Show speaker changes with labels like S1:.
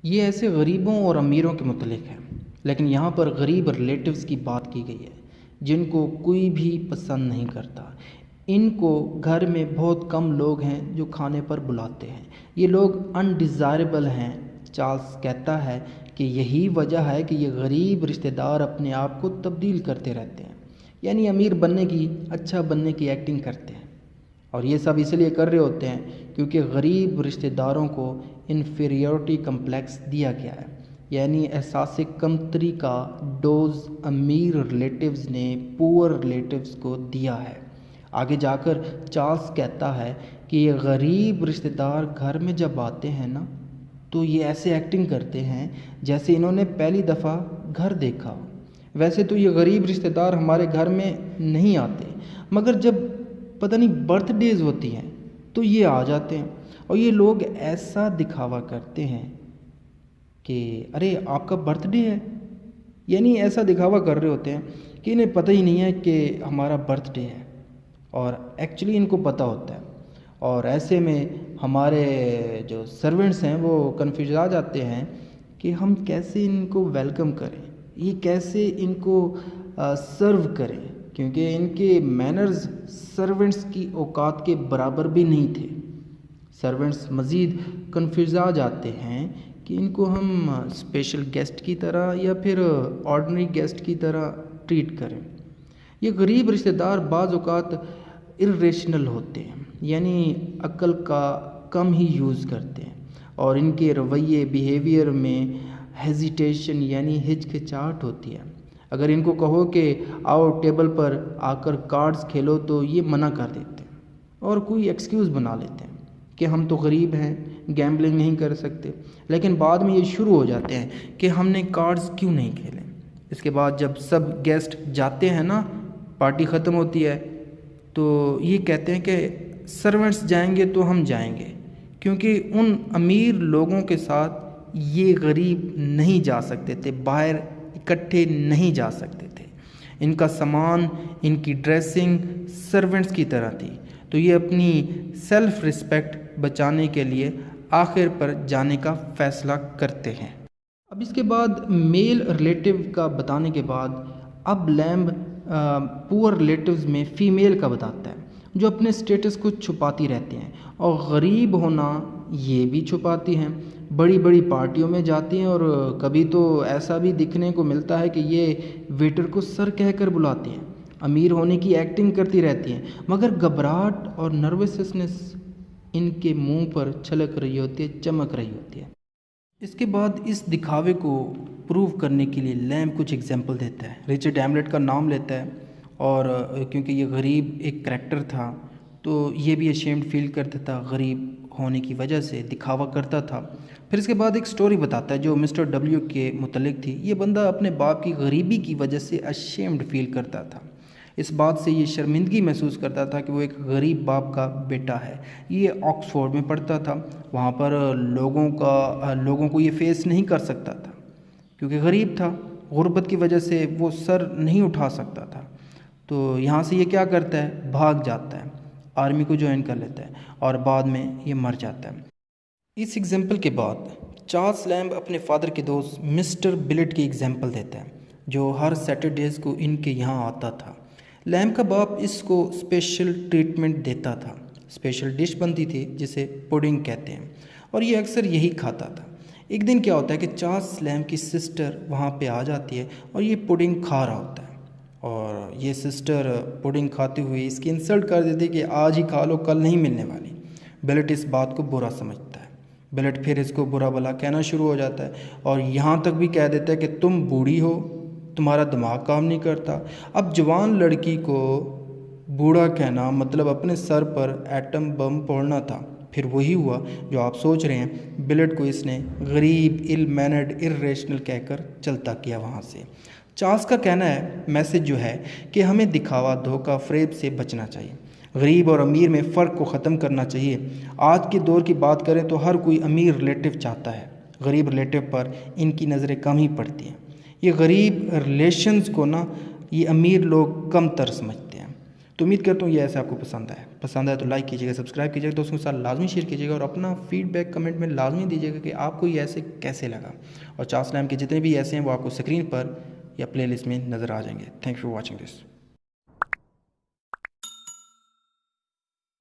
S1: یہ ایسے غریبوں اور امیروں کے متعلق ہے، لیکن یہاں پر غریب ریلیٹیوز کی بات کی گئی ہے جن کو کوئی بھی پسند نہیں کرتا۔ ان کو گھر میں بہت کم لوگ ہیں جو کھانے پر بلاتے ہیں۔ یہ لوگ انڈیزائربل ہیں۔ چارلس کہتا ہے کہ یہی وجہ ہے کہ یہ غریب رشتہ دار اپنے آپ کو تبدیل کرتے رہتے ہیں، یعنی امیر بننے کی، اچھا بننے کی ایکٹنگ کرتے ہیں، اور یہ سب اس لیے کر رہے ہوتے ہیں کیونکہ غریب رشتہ داروں کو انفیریورٹی کمپلیکس دیا گیا ہے، یعنی احساس کمتری کا ڈوز امیر ریلیٹیوز نے پور ریلیٹیوز کو دیا ہے۔ آگے جا کر چارلس کہتا ہے کہ یہ غریب رشتہ دار گھر میں جب آتے ہیں نا تو یہ ایسے ایکٹنگ کرتے ہیں جیسے انہوں نے پہلی دفعہ گھر دیکھا ہو۔ ویسے تو یہ غریب رشتہ دار ہمارے گھر میں نہیں آتے، مگر جب پتہ نہیں برتھ ڈیز ہوتی ہیں تو یہ آ جاتے ہیں، اور یہ لوگ ایسا دکھاوا کرتے ہیں کہ ارے آپ کا برتھ ڈے ہے، یعنی ایسا دکھاوا کر رہے ہوتے ہیں کہ انہیں پتہ ہی نہیں ہے کہ ہمارا برتھ ڈے ہے، اور ایکچولی ان کو پتہ ہوتا ہے۔ اور ایسے میں ہمارے جو سرونٹس ہیں وہ کنفیوز آ جاتے ہیں کہ ہم کیسے ان کو ویلکم کریں، یہ کیسے ان کو سرو کریں، کیونکہ ان کے مینرز سرونٹس کی اوقات کے برابر بھی نہیں تھے۔ سرونٹس مزید کنفیوز آ جاتے ہیں کہ ان کو ہم اسپیشل گیسٹ کی طرح یا پھر آرڈنری گیسٹ کی طرح ٹریٹ کریں۔ یہ غریب رشتہ دار بعض اوقات ارریشنل ہوتے ہیں، یعنی عقل کا کم ہی یوز کرتے ہیں، اور ان کے رویے بیہیویئر میں ہیزیٹیشن یعنی ہچکچاہٹ ہوتی ہے۔ اگر ان کو کہو کہ آؤ ٹیبل پر آ کر کارڈز کھیلو تو یہ منع کر دیتے ہیں، اور کوئی ایکسکیوز بنا لیتے ہیں کہ ہم تو غریب ہیں، گیمبلنگ نہیں کر سکتے، لیکن بعد میں یہ شروع ہو جاتے ہیں کہ ہم نے کارڈز کیوں نہیں کھیلے۔ اس کے بعد جب سب گیسٹ جاتے ہیں نا، پارٹی ختم ہوتی ہے، تو یہ کہتے ہیں کہ سرونٹس جائیں گے تو ہم جائیں گے، کیونکہ ان امیر لوگوں کے ساتھ یہ غریب نہیں جا سکتے تھے، باہر اکٹھے نہیں جا سکتے تھے۔ ان کا سامان، ان کی ڈریسنگ سرونٹس کی طرح تھی، تو یہ اپنی سیلف رسپیکٹ بچانے کے لیے آخر پر جانے کا فیصلہ کرتے ہیں۔ اب اس کے بعد میل ریلیٹیو کا بتانے کے بعد اب لیمب پور ریلیٹیوز میں فیمیل کا بتاتا ہے جو اپنے سٹیٹس کو چھپاتی رہتے ہیں، اور غریب ہونا یہ بھی چھپاتی ہیں، بڑی بڑی پارٹیوں میں جاتی ہیں، اور کبھی تو ایسا بھی دکھنے کو ملتا ہے کہ یہ ویٹر کو سر کہہ کر بلاتی ہیں، امیر ہونے کی ایکٹنگ کرتی رہتی ہیں، مگر گھبراہٹ اور نروسنس ان کے منہ پر چھلک رہی ہوتی ہے، چمک رہی ہوتی ہے۔ اس کے بعد اس دکھاوے کو پروو کرنے کے لیے لیمب کچھ ایگزامپل دیتا ہے۔ رچرڈ ہیملیٹ کا نام لیتا ہے، اور کیونکہ یہ غریب ایک کریکٹر تھا تو یہ بھی اشیمڈ فیل کرتا تھا، غریب ہونے کی وجہ سے دکھاوا کرتا تھا۔ پھر اس کے بعد ایک سٹوری بتاتا ہے جو مسٹر ڈبلیو کے متعلق تھی۔ یہ بندہ اپنے باپ کی غریبی کی وجہ سے اشیمڈ فیل کرتا تھا، اس بات سے یہ شرمندگی محسوس کرتا تھا کہ وہ ایک غریب باپ کا بیٹا ہے۔ یہ آکسفورڈ میں پڑھتا تھا، وہاں پر لوگوں کو یہ فیس نہیں کر سکتا تھا کیونکہ غریب تھا، غربت کی وجہ سے وہ سر نہیں اٹھا سکتا تھا۔ تو یہاں سے یہ کیا کرتا ہے، بھاگ جاتا ہے، آرمی کو جوائن کر لیتا ہے، اور بعد میں یہ مر جاتا ہے۔ اس ایگزامپل کے بعد چارلس لیمب اپنے فادر کے دوست مسٹر بلٹ کی ایگزامپل دیتا ہے جو ہر سیٹرڈیز کو ان کے یہاں آتا تھا۔ لیمب کا باپ اس کو اسپیشل ٹریٹمنٹ دیتا تھا، اسپیشل ڈش بنتی تھی جسے پوڈنگ کہتے ہیں، اور یہ اکثر یہی کھاتا تھا۔ ایک دن کیا ہوتا ہے کہ چارلس لیمب کی سسٹر وہاں پہ آ جاتی ہے اور یہ پوڈنگ کھا رہا ہوتا ہے، اور یہ سسٹر پوڈنگ کھاتے ہوئے اس کی انسلٹ کر دیتی ہے کہ آج ہی کھا لو، کل نہیں ملنے والی۔ بلٹ اس بات کو برا سمجھتا ہے، بلٹ پھر اس کو برا بلا کہنا شروع ہو جاتا ہے، اور یہاں تک بھی کہہ دیتا ہے کہ تم بوڑھی ہو، تمہارا دماغ کام نہیں کرتا۔ اب جوان لڑکی کو بوڑھا کہنا مطلب اپنے سر پر ایٹم بم پھوڑنا تھا۔ پھر وہی ہوا جو آپ سوچ رہے ہیں، بلٹ کو اس نے غریب، ال مینرڈ، ارریشنل کہہ کر چلتا کیا وہاں سے۔ چارلس کا کہنا ہے، میسج جو ہے کہ ہمیں دکھاوا، دھوکہ، فریب سے بچنا چاہیے، غریب اور امیر میں فرق کو ختم کرنا چاہیے۔ آج کے دور کی بات کریں تو ہر کوئی امیر ریلیٹیو چاہتا ہے، غریب ریلیٹیو پر ان کی نظریں کم ہی پڑتی ہیں۔ یہ غریب ریلیشنز کو نا یہ امیر لوگ کم تر سمجھتے ہیں۔ تو امید کرتا ہوں یہ ایسے آپ کو پسند آئے تو لائک کیجیے گا، سبسکرائب کیجیے گا، دوستوں کے ساتھ لازمی شیئر کیجیے گا، اور اپنا فیڈ بیک کمنٹ میں لازمی دیجیے گا کہ آپ کو یہ ایسے کیسے لگا، اور چار سلام کے جتنے بھی ایسے ہیں وہ آپ کو اسکرین پر یا پلے لسٹ میں نظر آ جائیں گے۔ Thank you for watching this.